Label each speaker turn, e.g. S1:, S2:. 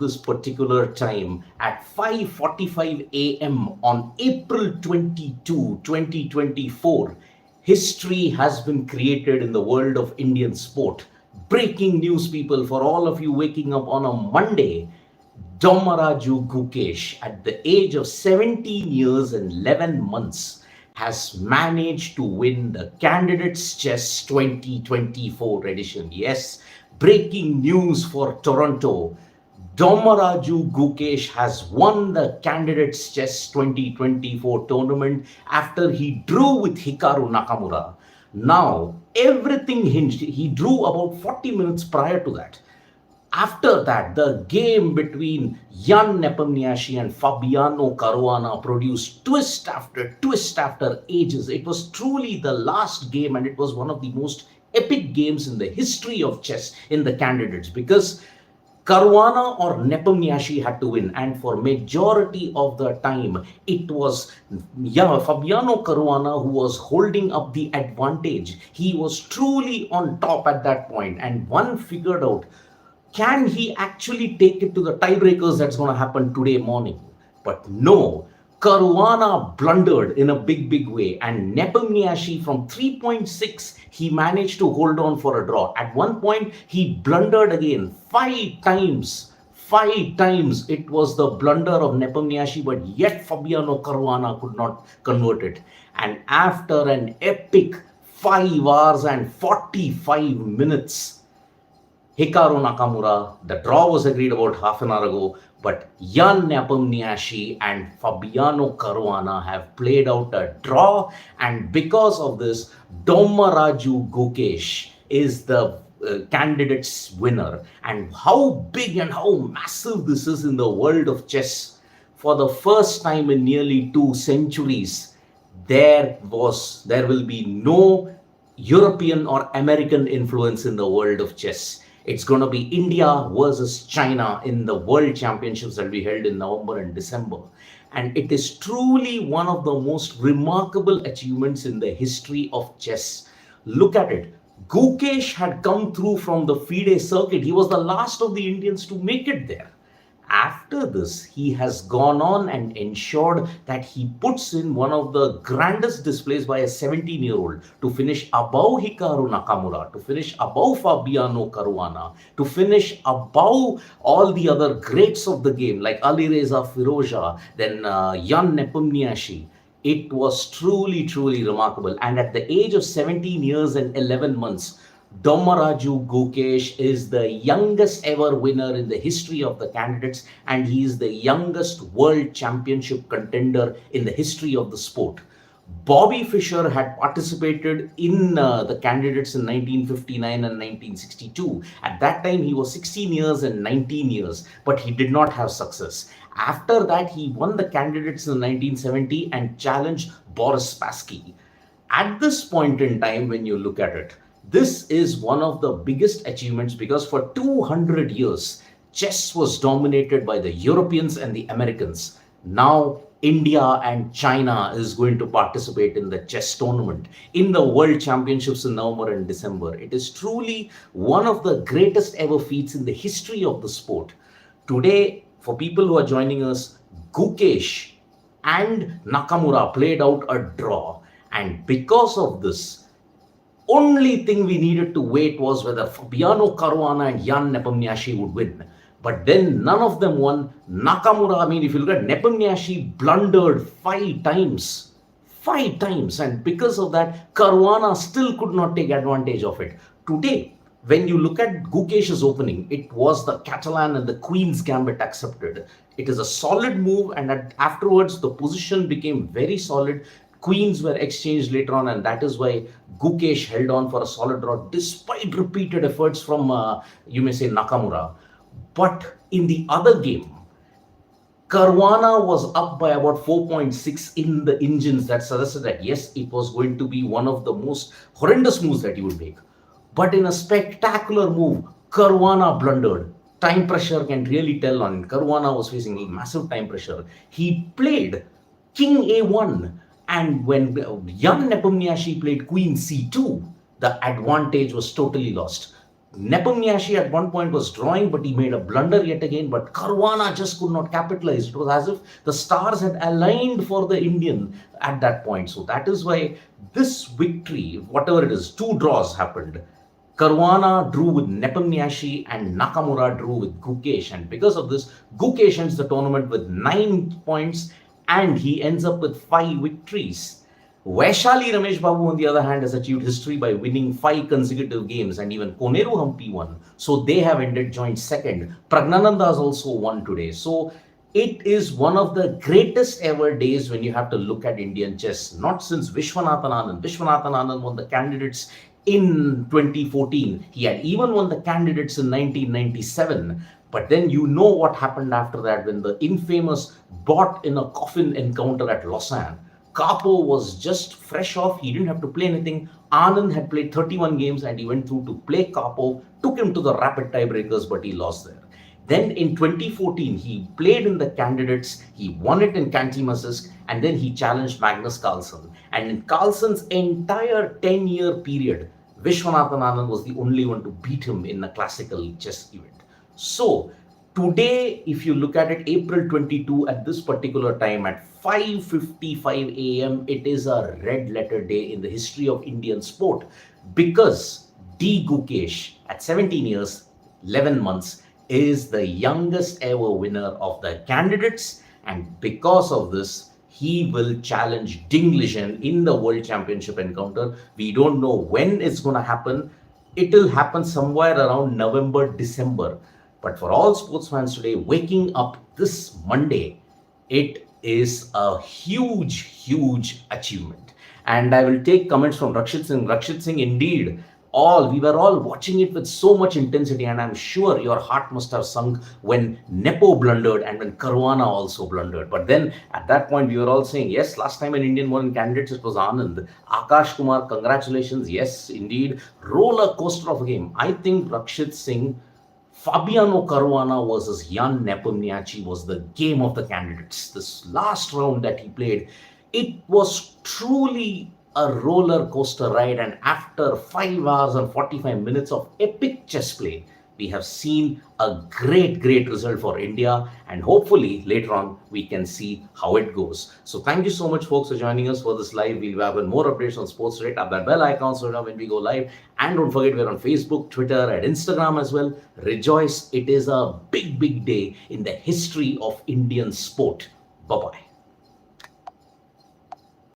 S1: this particular time at 5:45 a.m. on April 22, 2024, history has been created in the world of Indian sport. Breaking news, people, for all of you waking up on a Monday. Domaraju Gukesh, at the age of 17 years and 11 months, has managed to win the Candidates Chess 2024 edition. Yes, breaking news for Toronto. Domaraju Gukesh has won the Candidates Chess 2024 tournament after he drew with Hikaru Nakamura. Now, everything hinged. He drew about 40 minutes prior to that. After that, the game between Jan Nepomniachtchi and Fabiano Caruana produced twist after ages. It was truly the last game, and it was one of the most epic games in the history of chess in the candidates, because Caruana or Nepomniachtchi had to win, and for majority of the time it was Fabiano Caruana who was holding up the advantage. He was truly on top at that point, and one figured out, can he actually take it to the tiebreakers that's going to happen today morning? But no, Caruana blundered in a big way, and Nepomniachtchi from 3.6, he managed to hold on for a draw. At one point, he blundered again 5 times. 5 times it was the blunder of Nepomniachtchi, but yet Fabiano Caruana could not convert it. And after an epic 5 hours and 45 minutes, Hikaru Nakamura, the draw was agreed about half an hour ago, but Jan Nepomniachtchi and Fabiano Caruana have played out a draw, and because of this, Domaraju Gukesh is the candidate's winner. And how big and how massive this is in the world of chess. For the first time in nearly 2 centuries, there will be no European or American influence in the world of chess. It's going to be India versus China in the World Championships that will be held in November and December. And it is truly one of the most remarkable achievements in the history of chess. Look at it. Gukesh had come through from the FIDE circuit. He was the last of the Indians to make it there. After this, he has gone on and ensured that he puts in one of the grandest displays by a 17-year-old to finish above Hikaru Nakamura, to finish above Fabiano Caruana, to finish above all the other greats of the game like Alireza Firouzja, then Jan Nepomniachtchi. It was truly remarkable. And at the age of 17 years and 11 months, Domaraju Gukesh is the youngest ever winner in the history of the candidates, and he is the youngest world championship contender in the history of the sport. Bobby Fischer had participated in the candidates in 1959 and 1962. At that time, he was 16 years and 19 years, but he did not have success. After that, he won the candidates in 1970 and challenged Boris Spassky. At this point in time, when you look at it, this is one of the biggest achievements, because for 200 years, chess was dominated by the Europeans and the Americans. Now, India and China is going to participate in the chess tournament in the World Championships in November and December. It is truly one of the greatest ever feats in the history of the sport. Today, for people who are joining us, Gukesh and Nakamura played out a draw. And because of this, only thing we needed to wait was whether Fabiano Caruana and Jan Nepomniachtchi would win. But then none of them won. Nakamura, if you look at Nepomniachtchi, blundered 5 times. 5 times. And because of that, Caruana still could not take advantage of it. Today, when you look at Gukesh's opening, it was the Catalan and the Queen's Gambit accepted. It is a solid move, and afterwards the position became very solid. Queens were exchanged later on, and that is why Gukesh held on for a solid draw despite repeated efforts from, Nakamura. But in the other game, Caruana was up by about 4.6 in the engines that suggested that yes, it was going to be one of the most horrendous moves that he would make. But in a spectacular move, Caruana blundered. Time pressure can really tell on. Caruana was facing massive time pressure. He played King A1. And when Jan Nepomniachtchi played Queen C2, the advantage was totally lost. Nepomniachtchi at one point was drawing, but he made a blunder yet again. But Caruana just could not capitalize. It was as if the stars had aligned for the Indian at that point. So that is why this victory, whatever it is, two draws happened. Caruana drew with Nepomniachtchi and Nakamura drew with Gukesh. And because of this, Gukesh ends the tournament with 9 points and he ends up with 5 victories. Vaishali Ramesh Babu, on the other hand, has achieved history by winning 5 consecutive games, and even Koneru Hampi won. So they have ended joint second. Pragnananda has also won today. So it is one of the greatest ever days when you have to look at Indian chess. Not since Vishwanathan Anand. Vishwanathan Anand won the candidates in 2014. He had even won the candidates in 1997. But then you know what happened after that when the infamous bot in a coffin encounter at Lausanne. Capo was just fresh off. He didn't have to play anything. Anand had played 31 games and he went through to play Capo, took him to the rapid tiebreakers, but he lost there. Then in 2014, he played in the candidates. He won it in Kanti-Masisk, and then he challenged Magnus Carlsen. And in Carlsen's entire 10-year period, Vishwanathan Anand was the only one to beat him in a classical chess event. So today, if you look at it, April 22 at this particular time at 5:55 a.m., it is a red letter day in the history of Indian sport because D. Gukesh at 17 years, 11 months is the youngest ever winner of the candidates, and because of this, he will challenge Ding Liren in the World Championship encounter. We don't know when it's going to happen. It will happen somewhere around November, December. But for all sports fans today, waking up this Monday, it is a huge, huge achievement. And I will take comments from Rakshit Singh. Rakshit Singh, indeed, we were all watching it with so much intensity, and I'm sure your heart must have sunk when Nepo blundered and when Caruana also blundered. But then at that point, we were all saying, yes, last time an Indian won in candidates, it was Anand. Akash Kumar, congratulations. Yes, indeed, roller coaster of a game. I think Rakshit Singh, Fabiano Caruana versus Jan Nepomniachtchi was the game of the candidates. This last round that he played, it was truly a roller coaster ride, and after 5 hours and 45 minutes of epic chess play, we have seen a great result for India, and hopefully later on we can see how it goes. So thank you so much, folks, for joining us for this live. We'll have more updates on sports today. Tap that bell icon so you know when we go live, and don't forget we're on Facebook, Twitter, and Instagram as well. Rejoice, it is a big day in the history of Indian sport. Bye bye.